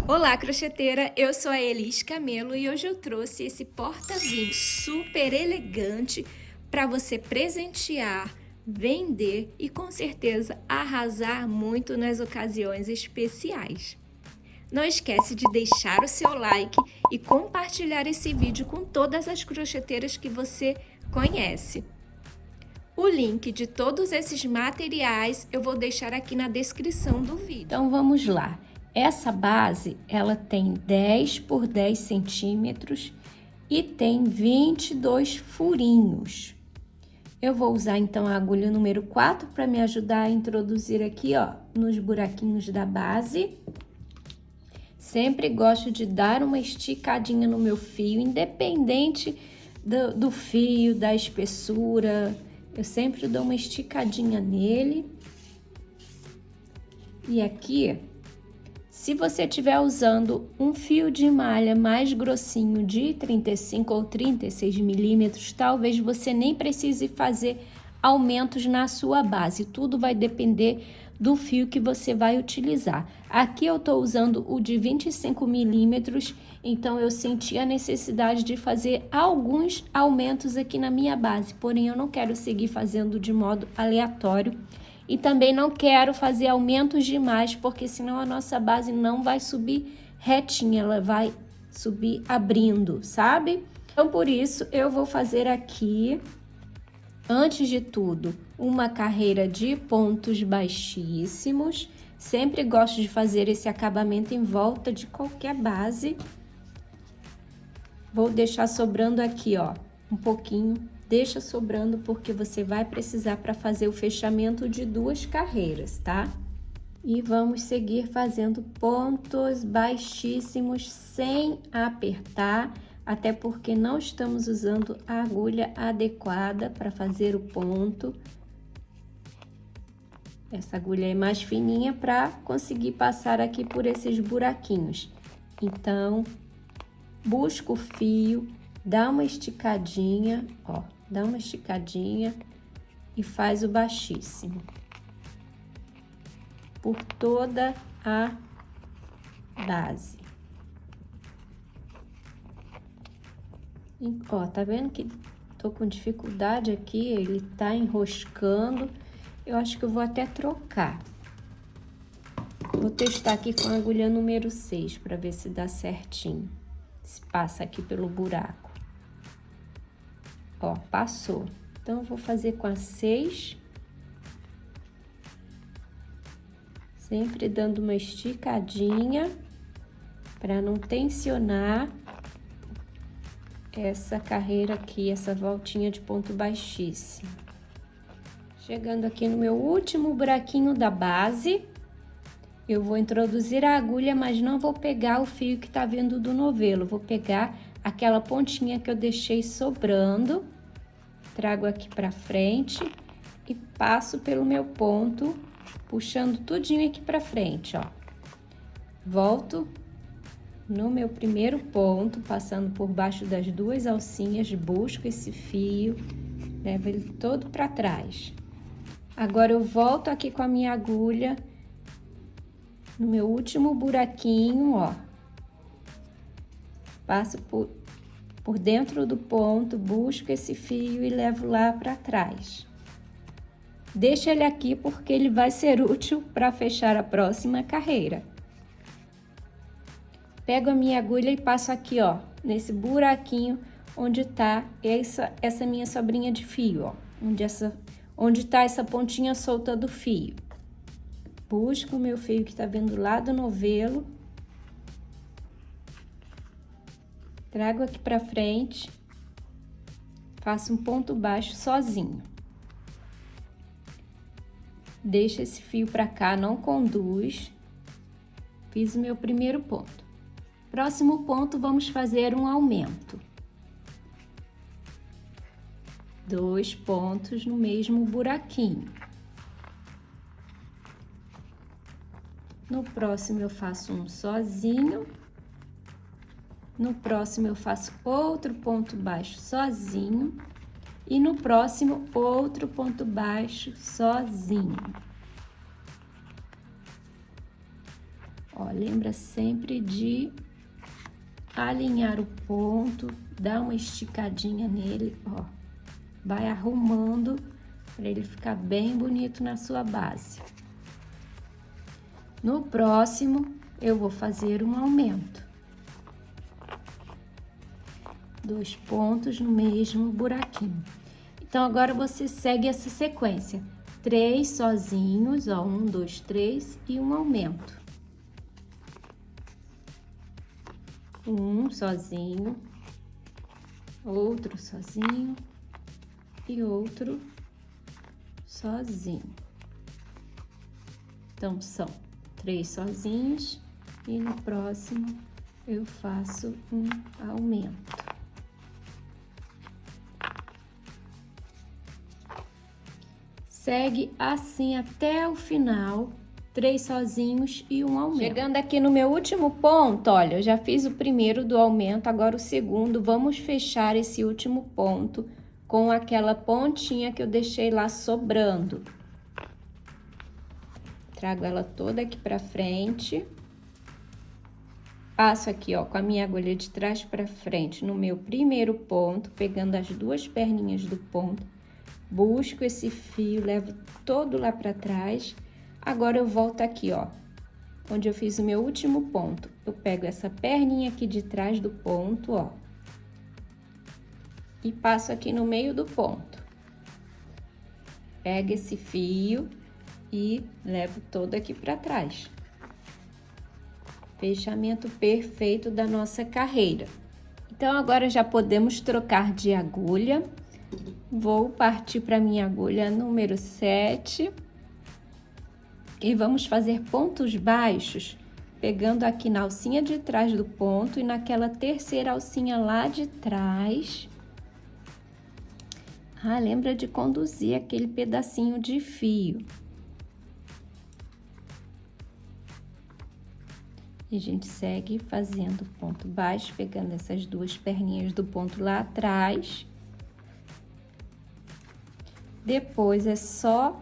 Olá, crocheteira! Eu sou a Elis Camelo e hoje eu trouxe esse porta-vinho super elegante para você presentear, vender e com certeza arrasar muito nas ocasiões especiais. Não esquece de deixar o seu like e compartilhar esse vídeo com todas as crocheteiras que você conhece. O link de todos esses materiais eu vou deixar aqui na descrição do vídeo. Então vamos lá. Essa base, ela tem 10 por 10 centímetros e tem 22 furinhos. Eu vou usar então a agulha número 4 para me ajudar a introduzir aqui, ó, nos buraquinhos da base. Sempre gosto de dar uma esticadinha no meu fio, independente do fio, da espessura. Eu sempre dou uma esticadinha nele. E aqui, se você estiver usando um fio de malha mais grossinho de 35 ou 36 milímetros, talvez você nem precise fazer aumentos na sua base. Tudo vai depender do fio que você vai utilizar. Aqui eu estou usando o de 25 milímetros, então eu senti a necessidade de fazer alguns aumentos aqui na minha base, porém eu não quero seguir fazendo de modo aleatório e também não quero fazer aumentos demais, porque senão a nossa base não vai subir retinha, ela vai subir abrindo, sabe? Então por isso eu vou fazer aqui, antes de tudo, uma carreira de pontos baixíssimos. Sempre gosto de fazer esse acabamento em volta de qualquer base. Vou deixar sobrando aqui, ó, um pouquinho. Deixa sobrando porque você vai precisar para fazer o fechamento de 2 carreiras, tá? E vamos seguir fazendo pontos baixíssimos sem apertar, até porque não estamos usando a agulha adequada para fazer o ponto. Essa agulha é mais fininha para conseguir passar aqui por esses buraquinhos. Então, busca o fio, dá uma esticadinha, ó, dá uma esticadinha e faz o baixíssimo por toda a base. E, ó, tá vendo que tô com dificuldade aqui, ele tá enroscando. Eu acho que eu vou até trocar. Vou testar aqui com a agulha número 6 para ver se dá certinho. Se passa aqui pelo buraco. Ó, passou. Então, eu vou fazer com a 6. Sempre dando uma esticadinha para não tensionar essa carreira aqui, essa voltinha de ponto baixíssimo. Chegando aqui no meu último buraquinho da base, eu vou introduzir a agulha, mas não vou pegar o fio que tá vindo do novelo. Vou pegar aquela pontinha que eu deixei sobrando, trago aqui pra frente e passo pelo meu ponto, puxando tudinho aqui pra frente, ó. Volto no meu primeiro ponto, passando por baixo das 2 alcinhas, busco esse fio, levo ele todo pra trás. Agora, eu volto aqui com a minha agulha no meu último buraquinho, ó. Passo por dentro do ponto, busco esse fio e levo lá para trás. Deixa ele aqui porque ele vai ser útil para fechar a próxima carreira. Pego a minha agulha e passo aqui, ó, nesse buraquinho onde tá essa minha sobrinha de fio, ó. Onde tá essa pontinha solta do fio. Busco o meu fio que tá vindo lá do novelo. Trago aqui pra frente. Faço um ponto baixo sozinho. Deixo esse fio pra cá, não conduz. Fiz o meu primeiro ponto. Próximo ponto, vamos fazer um aumento. 2 pontos no mesmo buraquinho. No próximo, eu faço um sozinho. No próximo, eu faço outro ponto baixo sozinho. E no próximo, outro ponto baixo sozinho. Ó, lembra sempre de alinhar o ponto, dar uma esticadinha nele, ó. Vai arrumando para ele ficar bem bonito na sua base. No próximo, eu vou fazer um aumento. 2 pontos no mesmo buraquinho. Então, agora você segue essa sequência. 3 sozinhos, ó, 1, 2, 3 e um aumento. 1 sozinho, outro sozinho e outro sozinho. Então, são 3 sozinhos e no próximo eu faço um aumento. Segue assim até o final, 3 sozinhos e um aumento. Chegando aqui no meu último ponto, olha, eu já fiz o primeiro do aumento, agora o segundo. Vamos fechar esse último ponto com aquela pontinha que eu deixei lá sobrando. Trago ela toda aqui pra frente. Passo aqui, ó, com a minha agulha de trás pra frente no meu primeiro ponto, pegando as 2 perninhas do ponto. Busco esse fio, levo todo lá pra trás. Agora, eu volto aqui, ó, onde eu fiz o meu último ponto. Eu pego essa perninha aqui de trás do ponto, ó, e passo aqui no meio do ponto. Pego esse fio e levo todo aqui pra trás. Fechamento perfeito da nossa carreira. Então, agora já podemos trocar de agulha. Vou partir para minha agulha número 7 e vamos fazer pontos baixos, pegando aqui na alcinha de trás do ponto e naquela terceira alcinha lá de trás. Ah, lembra de conduzir aquele pedacinho de fio. E a gente segue fazendo ponto baixo, pegando essas 2 perninhas do ponto lá atrás. Depois, é só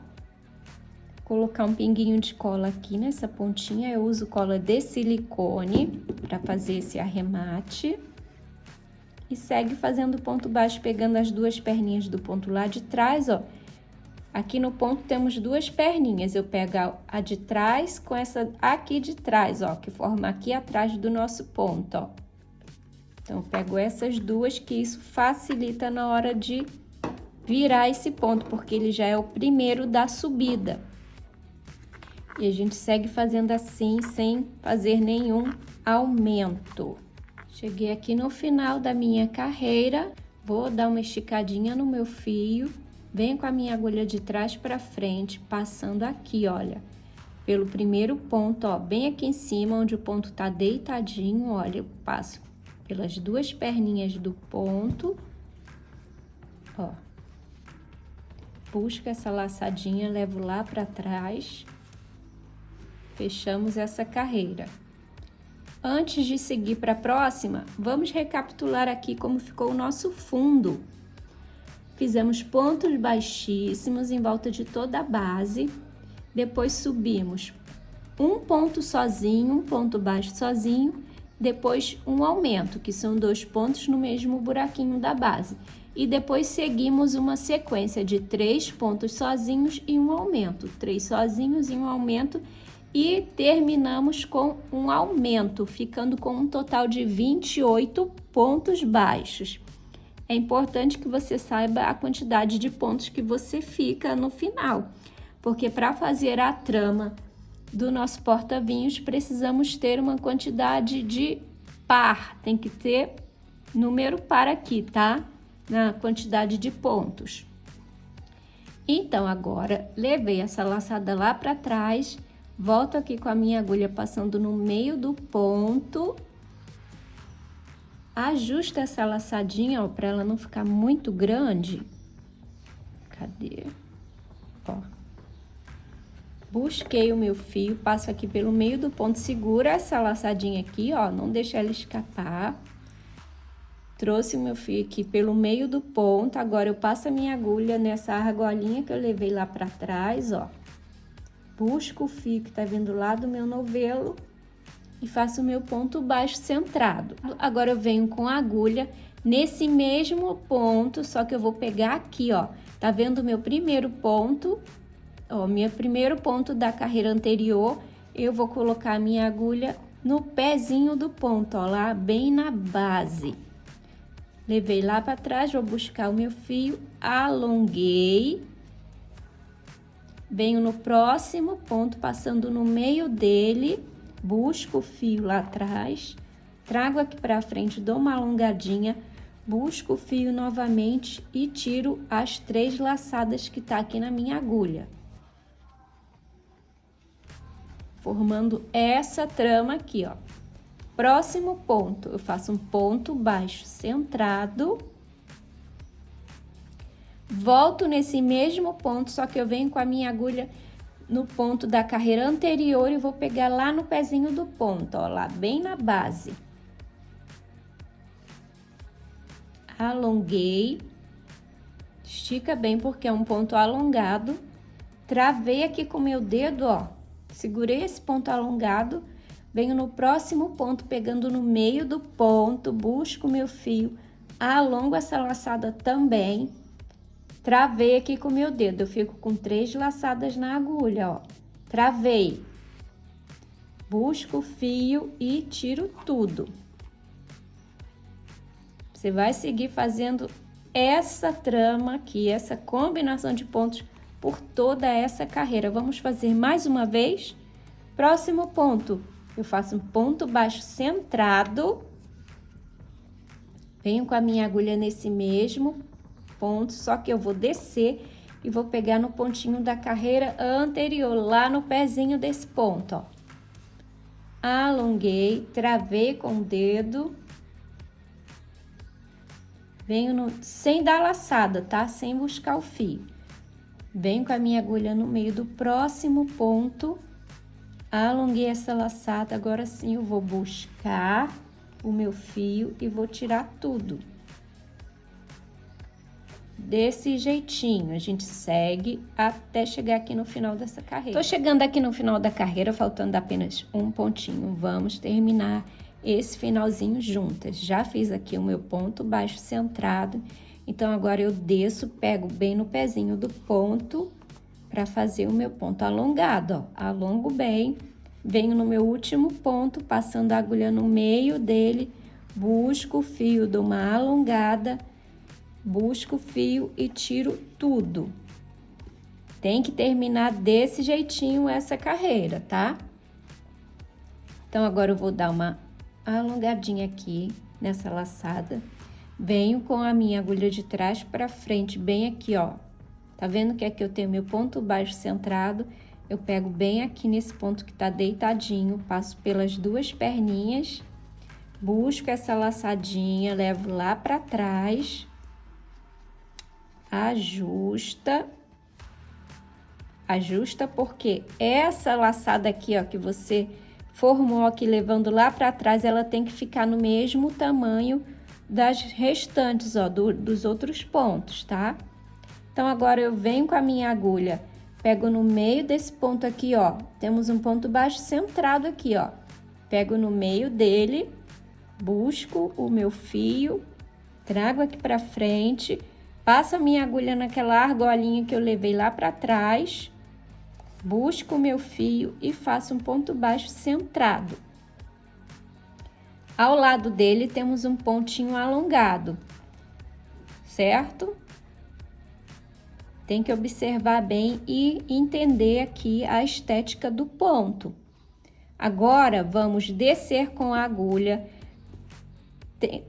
colocar um pinguinho de cola aqui nessa pontinha. Eu uso cola de silicone para fazer esse arremate. E segue fazendo ponto baixo, pegando as 2 perninhas do ponto lá de trás, ó. Aqui no ponto temos 2 perninhas. Eu pego a de trás com essa aqui de trás, ó, que forma aqui atrás do nosso ponto, ó. Então, eu pego essas 2, que isso facilita na hora de virar esse ponto, porque ele já é o primeiro da subida. E a gente segue fazendo assim, sem fazer nenhum aumento. Cheguei aqui no final da minha carreira, vou dar uma esticadinha no meu fio, venho com a minha agulha de trás para frente, passando aqui, olha, pelo primeiro ponto, ó, bem aqui em cima, onde o ponto tá deitadinho, olha, eu passo pelas 2 perninhas do ponto, ó. Busco essa laçadinha, levo lá para trás, fechamos essa carreira. Antes de seguir para a próxima, vamos recapitular aqui como ficou o nosso fundo. Fizemos pontos baixíssimos em volta de toda a base, depois subimos um ponto sozinho, um ponto baixo sozinho, depois um aumento, que são 2 pontos no mesmo buraquinho da base. E depois seguimos uma sequência de 3 pontos sozinhos e um aumento, 3 sozinhos e um aumento, e terminamos com um aumento, ficando com um total de 28 pontos baixos. É importante que você saiba a quantidade de pontos que você fica no final, porque para fazer a trama do nosso porta-vinhos, precisamos ter uma quantidade de par, tem que ter número par aqui, tá? Na quantidade de pontos. Então, agora, levei essa laçada lá para trás, volto aqui com a minha agulha passando no meio do ponto, ajusto essa laçadinha, ó, para ela não ficar muito grande. Cadê? Ó. Busquei o meu fio, passo aqui pelo meio do ponto, segura essa laçadinha aqui, ó, não deixa ela escapar. Trouxe o meu fio aqui pelo meio do ponto, agora eu passo a minha agulha nessa argolinha que eu levei lá pra trás, ó. Busco o fio que tá vindo lá do meu novelo e faço o meu ponto baixo centrado. Agora eu venho com a agulha nesse mesmo ponto, só que eu vou pegar aqui, ó. Tá vendo o meu primeiro ponto? Ó, meu primeiro ponto da carreira anterior, eu vou colocar a minha agulha no pezinho do ponto, ó, lá bem na base. Levei lá para trás, vou buscar o meu fio, alonguei. Venho no próximo ponto, passando no meio dele, busco o fio lá atrás, trago aqui para frente, dou uma alongadinha, busco o fio novamente e tiro as 3 laçadas que tá aqui na minha agulha. Formando essa trama aqui, ó. Próximo ponto, eu faço um ponto baixo centrado. Volto nesse mesmo ponto, só que eu venho com a minha agulha no ponto da carreira anterior e vou pegar lá no pezinho do ponto, ó, lá bem na base. Alonguei. Estica bem porque é um ponto alongado. Travei aqui com o meu dedo, ó. Segurei esse ponto alongado, venho no próximo ponto, pegando no meio do ponto, busco o meu fio, alongo essa laçada também, travei aqui com o meu dedo, eu fico com 3 laçadas na agulha, ó. Travei, busco o fio e tiro tudo. Você vai seguir fazendo essa trama aqui, essa combinação de pontos por toda essa carreira. Vamos fazer mais uma vez. Próximo ponto, eu faço um ponto baixo centrado. Venho com a minha agulha nesse mesmo ponto, só que eu vou descer e vou pegar no pontinho da carreira anterior, lá no pezinho desse ponto, ó. Alonguei, travei com o dedo. Venho sem dar laçada, tá? Sem buscar o fio. Venho com a minha agulha no meio do próximo ponto, alonguei essa laçada, agora sim eu vou buscar o meu fio e vou tirar tudo. Desse jeitinho, a gente segue até chegar aqui no final dessa carreira. Tô chegando aqui no final da carreira, faltando apenas um pontinho. Vamos terminar esse finalzinho juntas. Já fiz aqui o meu ponto baixo centrado. Então, agora eu desço, pego bem no pezinho do ponto para fazer o meu ponto alongado, ó. Alongo bem, venho no meu último ponto, passando a agulha no meio dele, busco o fio, dou uma alongada, busco o fio e tiro tudo. Tem que terminar desse jeitinho essa carreira, tá? Então, agora eu vou dar uma alongadinha aqui nessa laçada. Venho com a minha agulha de trás para frente, bem aqui, ó. Tá vendo que aqui eu tenho meu ponto baixo centrado? Eu pego bem aqui nesse ponto que tá deitadinho, passo pelas 2 perninhas, busco essa laçadinha, levo lá para trás, ajusta. Ajusta porque essa laçada aqui, ó, que você formou aqui levando lá para trás, ela tem que ficar no mesmo tamanho das restantes, ó, dos outros pontos, tá? Então, agora eu venho com a minha agulha, pego no meio desse ponto aqui, ó, temos um ponto baixo centrado aqui, ó. Pego no meio dele, busco o meu fio, trago aqui pra frente, passo a minha agulha naquela argolinha que eu levei lá pra trás, busco o meu fio e faço um ponto baixo centrado. Ao lado dele temos um pontinho alongado, certo? Tem que observar bem e entender aqui a estética do ponto. Agora, vamos descer com a agulha.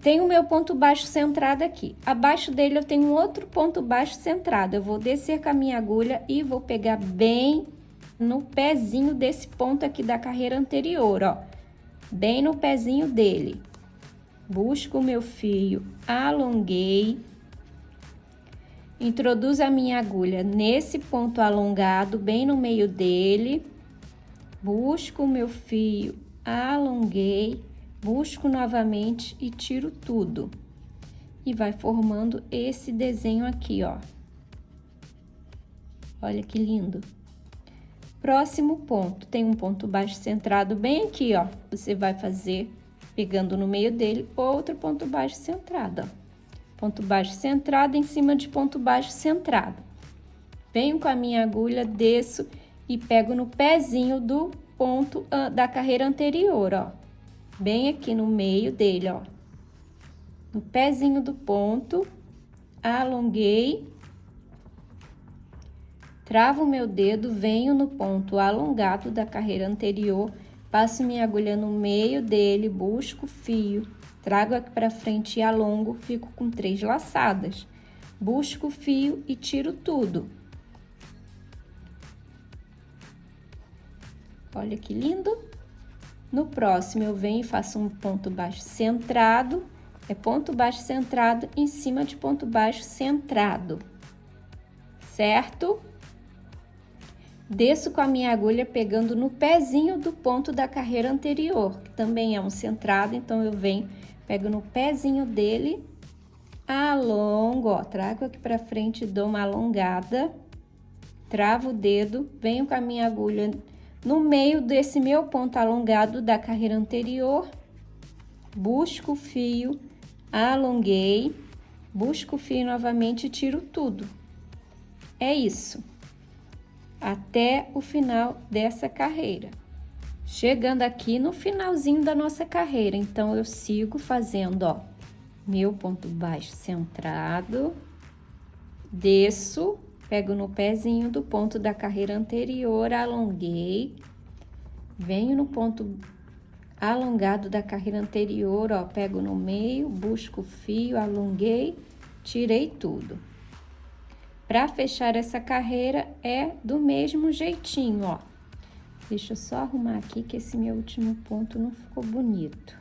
Tem o meu ponto baixo centrado aqui. Abaixo dele eu tenho um outro ponto baixo centrado. Eu vou descer com a minha agulha e vou pegar bem no pezinho desse ponto aqui da carreira anterior, ó. Bem no pezinho dele. Busco o meu fio, alonguei. Introduzo a minha agulha nesse ponto alongado, bem no meio dele. Busco o meu fio, alonguei, busco novamente e tiro tudo. E vai formando esse desenho aqui, ó. Olha que lindo. Próximo ponto, tem um ponto baixo centrado bem aqui, ó. Você vai fazer, pegando no meio dele, outro ponto baixo centrado, ó. Ponto baixo centrado em cima de ponto baixo centrado. Venho com a minha agulha, desço e pego no pezinho do ponto da carreira anterior, ó. Bem aqui no meio dele, ó. No pezinho do ponto, alonguei. Travo o meu dedo, venho no ponto alongado da carreira anterior, passo minha agulha no meio dele, busco o fio, trago aqui para frente e alongo, fico com 3 laçadas. Busco o fio e tiro tudo. Olha que lindo! No próximo, eu venho e faço um ponto baixo centrado, é ponto baixo centrado em cima de ponto baixo centrado, certo? Desço com a minha agulha pegando no pezinho do ponto da carreira anterior, que também é um centrado, então eu venho, pego no pezinho dele, alongo, ó, trago aqui pra frente, dou uma alongada, travo o dedo, venho com a minha agulha no meio desse meu ponto alongado da carreira anterior, busco o fio, alonguei, busco o fio novamente e tiro tudo. É isso. Até o final dessa carreira. Chegando aqui no finalzinho da nossa carreira, então eu sigo fazendo, ó, meu ponto baixo centrado, desço, pego no pezinho do ponto da carreira anterior, alonguei, venho no ponto alongado da carreira anterior, ó, pego no meio, busco o fio, alonguei, tirei tudo. Para fechar essa carreira é do mesmo jeitinho, ó. Deixa eu só arrumar aqui que esse meu último ponto não ficou bonito.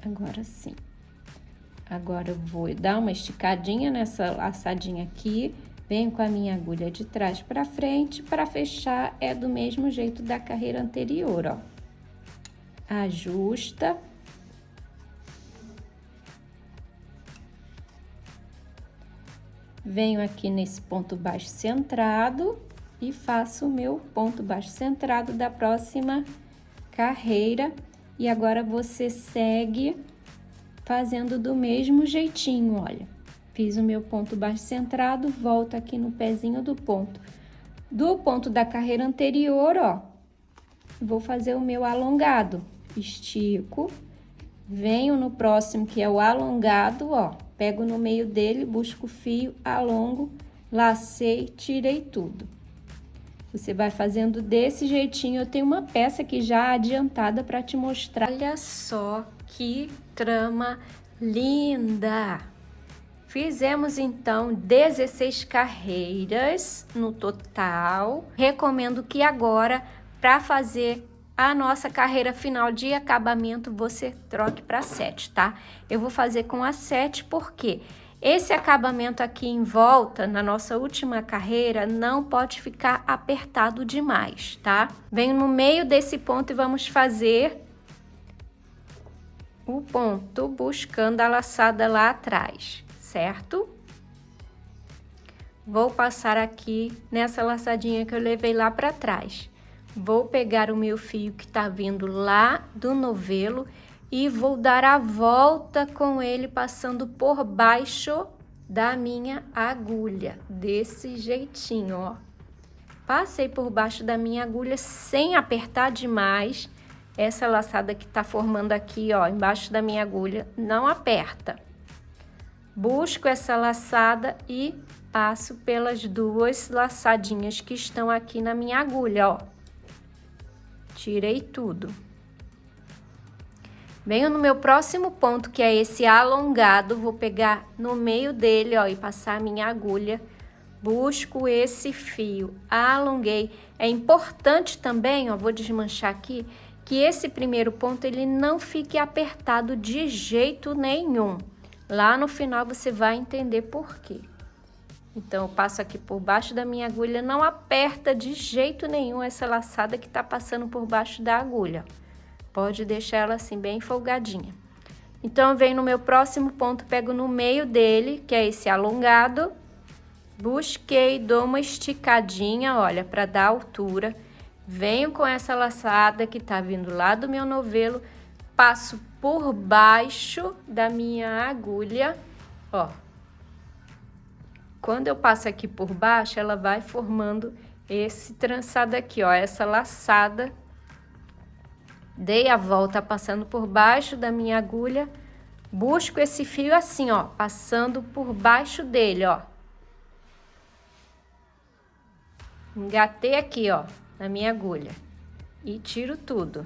Agora sim. Agora eu vou dar uma esticadinha nessa laçadinha aqui, venho com a minha agulha de trás para frente, para fechar é do mesmo jeito da carreira anterior, ó. Ajusta. Venho aqui nesse ponto baixo centrado e faço o meu ponto baixo centrado da próxima carreira. E agora você segue fazendo do mesmo jeitinho, olha. Fiz o meu ponto baixo centrado, volto aqui no pezinho do ponto da carreira anterior, ó. Vou fazer o meu alongado. Estico, venho no próximo que é o alongado, ó. Pego no meio dele, busco o fio, alongo, lacei, tirei tudo. Você vai fazendo desse jeitinho. Eu tenho uma peça aqui já adiantada para te mostrar. Olha só que trama linda! Fizemos então 16 carreiras no total. Recomendo que agora, para fazer a nossa carreira final de acabamento, você troque para 7, tá? Eu vou fazer com a 7 porque esse acabamento aqui em volta, na nossa última carreira, não pode ficar apertado demais, tá? Venho no meio desse ponto e vamos fazer o ponto buscando a laçada lá atrás, certo? Vou passar aqui nessa laçadinha que eu levei lá para trás. Vou pegar o meu fio que tá vindo lá do novelo e vou dar a volta com ele passando por baixo da minha agulha, desse jeitinho, ó. Passei por baixo da minha agulha sem apertar demais. Essa laçada que tá formando aqui, ó, embaixo da minha agulha, não aperta. Busco essa laçada e passo pelas duas laçadinhas que estão aqui na minha agulha, ó. Tirei tudo. Venho no meu próximo ponto, que é esse alongado, vou pegar no meio dele, ó, e passar a minha agulha. Busco esse fio, alonguei. É importante também, ó, vou desmanchar aqui, que esse primeiro ponto ele não fique apertado de jeito nenhum. Lá no final você vai entender por quê. Então, eu passo aqui por baixo da minha agulha, não aperta de jeito nenhum essa laçada que tá passando por baixo da agulha. Pode deixar ela assim, bem folgadinha. Então, eu venho no meu próximo ponto, pego no meio dele, que é esse alongado. Busquei, dou uma esticadinha, olha, para dar altura. Venho com essa laçada que tá vindo lá do meu novelo, passo por baixo da minha agulha, ó. Quando eu passo aqui por baixo, ela vai formando esse trançado aqui, ó, essa laçada. Dei a volta passando por baixo da minha agulha, busco esse fio assim, ó, passando por baixo dele, ó. Engatei aqui, ó, na minha agulha e tiro tudo.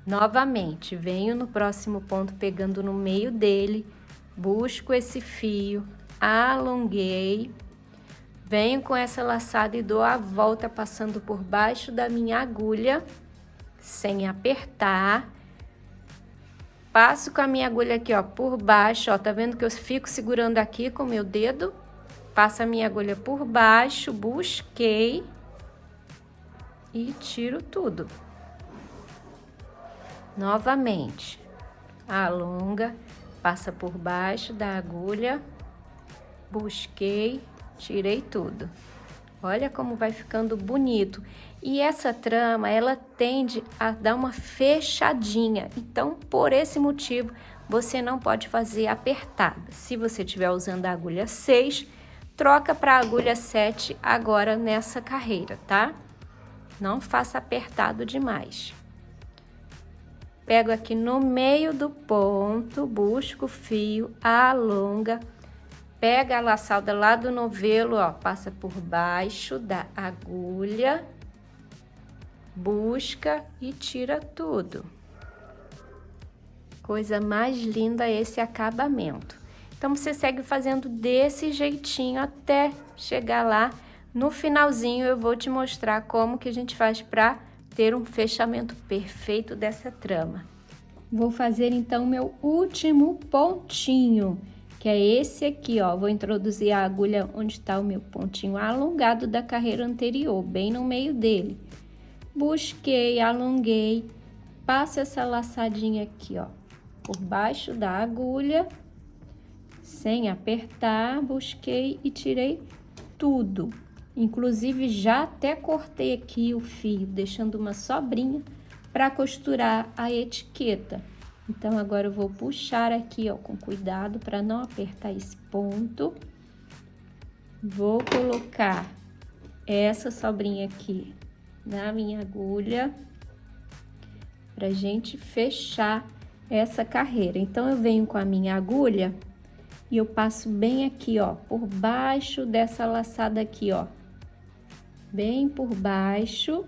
Novamente, venho no próximo ponto pegando no meio dele, busco esse fio, alonguei, venho com essa laçada e dou a volta passando por baixo da minha agulha, sem apertar. Passo com a minha agulha aqui, ó, por baixo, ó, tá vendo que eu fico segurando aqui com o meu dedo? Passo a minha agulha por baixo, busquei e tiro tudo. Novamente, alonga, passa por baixo da agulha, busquei, tirei tudo. Olha como vai ficando bonito. E essa trama, ela tende a dar uma fechadinha. Então, por esse motivo, você não pode fazer apertada. Se você estiver usando a agulha 6, troca para a agulha 7 agora nessa carreira, tá? Não faça apertado demais. Pego aqui no meio do ponto, busco o fio, alonga, pega a laçada lá do novelo, ó, passa por baixo da agulha, busca e tira tudo. Coisa mais linda esse acabamento. Então, você segue fazendo desse jeitinho até chegar lá. No finalzinho, eu vou te mostrar como que a gente faz para ter um fechamento perfeito dessa trama. Vou fazer, então, meu último pontinho, que é esse aqui, ó. Vou introduzir a agulha onde está o meu pontinho alongado da carreira anterior, bem no meio dele. Busquei, alonguei, passo essa laçadinha aqui, ó, por baixo da agulha, sem apertar, busquei e tirei tudo. Inclusive, já até cortei aqui o fio, deixando uma sobrinha para costurar a etiqueta. Então, agora eu vou puxar aqui, ó, com cuidado para não apertar esse ponto. Vou colocar essa sobrinha aqui na minha agulha pra gente fechar essa carreira. Então, eu venho com a minha agulha e eu passo bem aqui, ó, por baixo dessa laçada aqui, ó. Bem por baixo.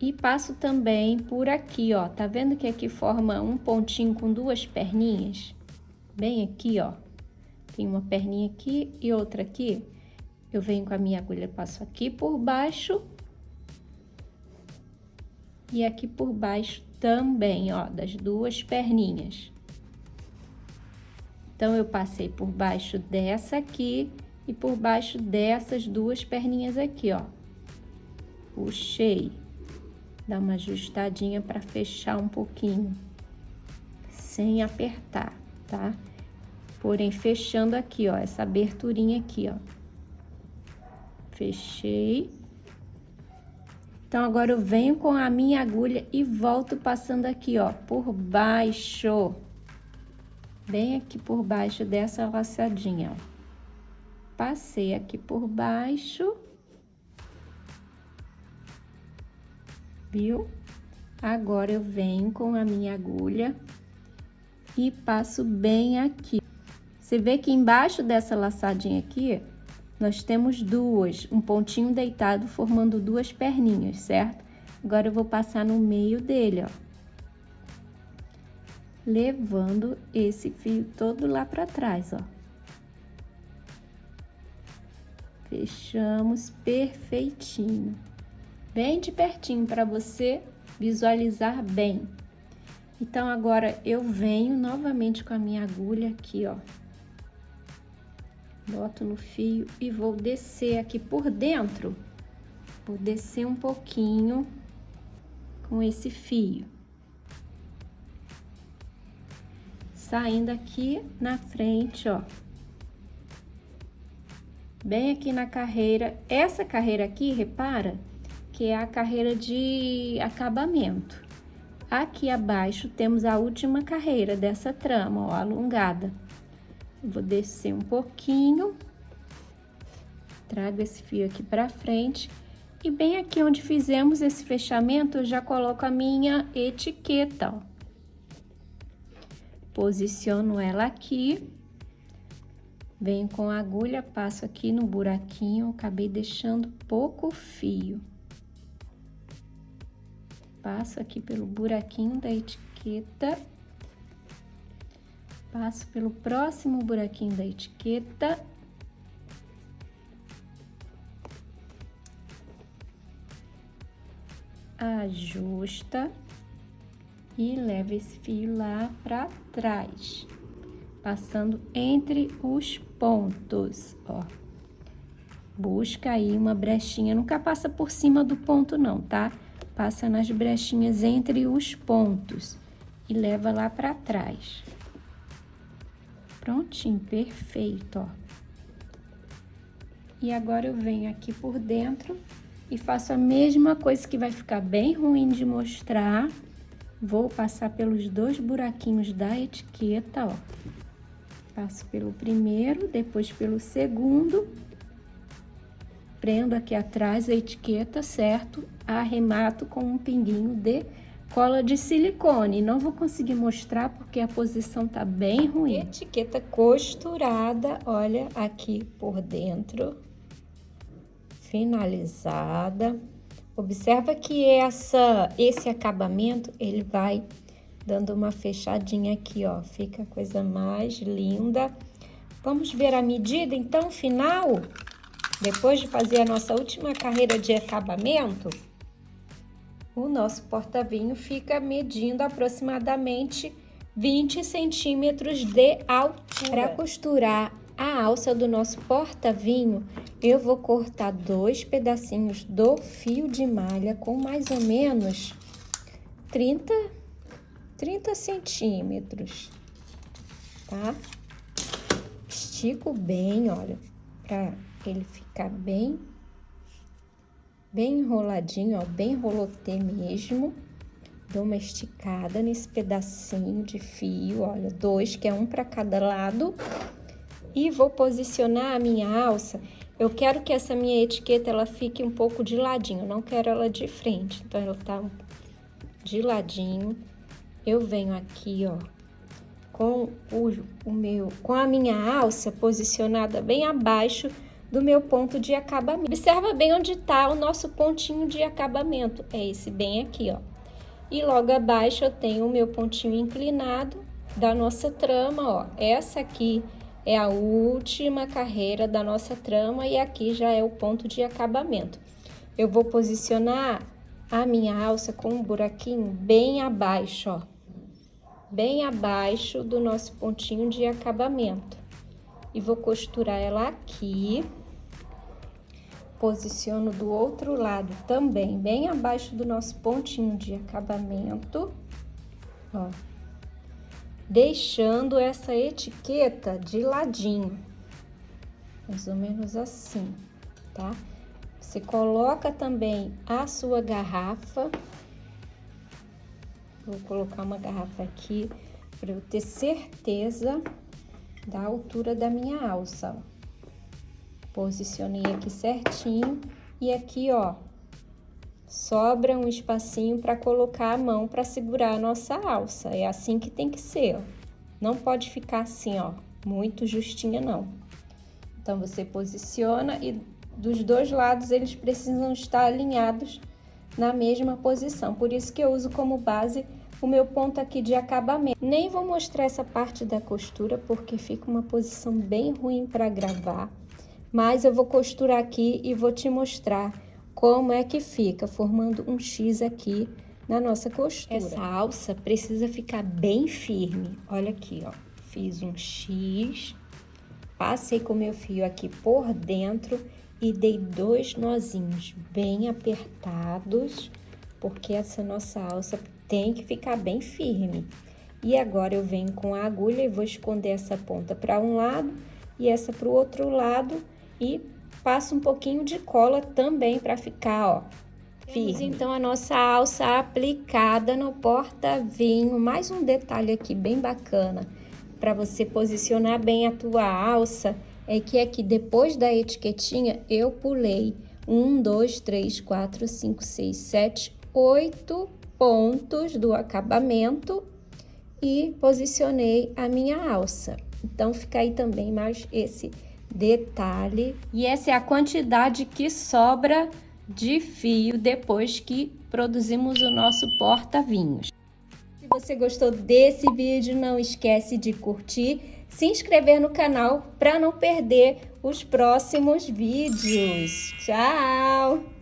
E passo também por aqui, ó. Tá vendo que aqui forma um pontinho com duas perninhas? Bem aqui, ó. Tem uma perninha aqui e outra aqui. Eu venho com a minha agulha, passo aqui por baixo. E aqui por baixo também, ó, das duas perninhas. Então, eu passei por baixo dessa aqui e por baixo dessas duas perninhas aqui, ó. Puxei. Dá uma ajustadinha para fechar um pouquinho, sem apertar, tá? Porém, fechando aqui, ó, essa aberturinha aqui, ó. Fechei. Então, agora eu venho com a minha agulha e volto passando aqui, ó, por baixo. Bem aqui por baixo dessa laçadinha, ó. Passei aqui por baixo. Viu? Agora eu venho com a minha agulha e passo bem aqui. Você vê que embaixo dessa laçadinha aqui, nós temos duas, um pontinho deitado formando duas perninhas, certo? Agora eu vou passar no meio dele, ó. Levando esse fio todo lá pra trás, ó. Fechamos perfeitinho. Bem de pertinho para você visualizar bem. Então, agora eu venho novamente com a minha agulha aqui, ó. Boto no fio e vou descer aqui por dentro. Vou descer um pouquinho com esse fio. Saindo aqui na frente, ó. bem aqui na carreira. Essa carreira aqui, repara, que é a carreira de acabamento. Aqui abaixo temos a última carreira dessa trama, ó, alongada. Vou descer um pouquinho, trago esse fio aqui pra frente e bem aqui onde fizemos esse fechamento, eu já coloco a minha etiqueta, ó. Posiciono ela aqui, venho com a agulha, passo aqui no buraquinho, acabei deixando pouco fio. Passo aqui pelo buraquinho da etiqueta, passo pelo próximo buraquinho da etiqueta, ajusta e leva esse fio lá para trás, passando entre os pontos, ó. Busca aí uma brechinha, nunca passa por cima do ponto não, tá? Passa nas brechinhas entre os pontos e leva lá para trás. Prontinho, perfeito, ó. E agora eu venho aqui por dentro e faço a mesma coisa, que vai ficar bem ruim de mostrar. Vou passar pelos dois buraquinhos da etiqueta, ó. Passo pelo primeiro, depois pelo segundo. Prendo aqui atrás a etiqueta, certo? Arremato com um pinguinho de cola de silicone. Não vou conseguir mostrar porque a posição tá bem ruim. Etiqueta costurada, olha, aqui por dentro. Finalizada. Observa que esse acabamento, ele vai dando uma fechadinha aqui, ó. Fica a coisa mais linda. Vamos ver a medida, então, final? Depois de fazer a nossa última carreira de acabamento, o nosso porta-vinho fica medindo aproximadamente 20 centímetros de altura. Para costurar a alça do nosso porta-vinho, eu vou cortar 2 pedacinhos do fio de malha com mais ou menos 30 centímetros, tá? Estico bem, olha, para ele ficar bem enroladinho, ó, bem rolotê mesmo. Dou uma esticada nesse pedacinho de fio, olha, 2, que é um para cada lado. E vou posicionar a minha alça. Eu quero que essa minha etiqueta, ela fique um pouco de ladinho, não quero ela de frente. Então, ela tá de ladinho. Eu venho aqui, ó, com com a minha alça posicionada bem abaixo do meu ponto de acabamento. Observa bem onde tá o nosso pontinho de acabamento. É esse bem aqui, ó. E logo abaixo eu tenho o meu pontinho inclinado da nossa trama, ó. Essa aqui é a última carreira da nossa trama e aqui já é o ponto de acabamento. Eu vou posicionar a minha alça com um buraquinho bem abaixo, ó. Bem abaixo do nosso pontinho de acabamento. E vou costurar ela aqui. Posiciono do outro lado também, bem abaixo do nosso pontinho de acabamento, ó. Deixando essa etiqueta de ladinho, mais ou menos assim, tá? Você coloca também a sua garrafa. Vou colocar uma garrafa aqui para eu ter certeza da altura da minha alça, ó. Posicionei aqui certinho e aqui, ó, sobra um espacinho para colocar a mão para segurar a nossa alça. É assim que tem que ser, ó. Não pode ficar assim, ó, muito justinha, não. Então, você posiciona e dos dois lados eles precisam estar alinhados na mesma posição. Por isso que eu uso como base o meu ponto aqui de acabamento. Nem vou mostrar essa parte da costura porque fica uma posição bem ruim para gravar. Mas eu vou costurar aqui e vou te mostrar como é que fica, formando um X aqui na nossa costura. Essa alça precisa ficar bem firme. Olha aqui, ó. Fiz um X, passei com o meu fio aqui por dentro e dei 2 nozinhos bem apertados, porque essa nossa alça tem que ficar bem firme. E agora eu venho com a agulha e vou esconder essa ponta para um lado e essa para o outro lado. E passo um pouquinho de cola também para ficar, ó, firme. Temos então a nossa alça aplicada no porta-vinho. Mais um detalhe aqui bem bacana para você posicionar bem a tua alça é que aqui depois da etiquetinha eu pulei 1, 2, 3, 4, 5, 6, 7, 8 pontos do acabamento e posicionei a minha alça. Então fica aí também mais esse detalhe. E essa é a quantidade que sobra de fio depois que produzimos o nosso porta-vinhos. Se você gostou desse vídeo, não esquece de curtir, se inscrever no canal para não perder os próximos vídeos. Tchau!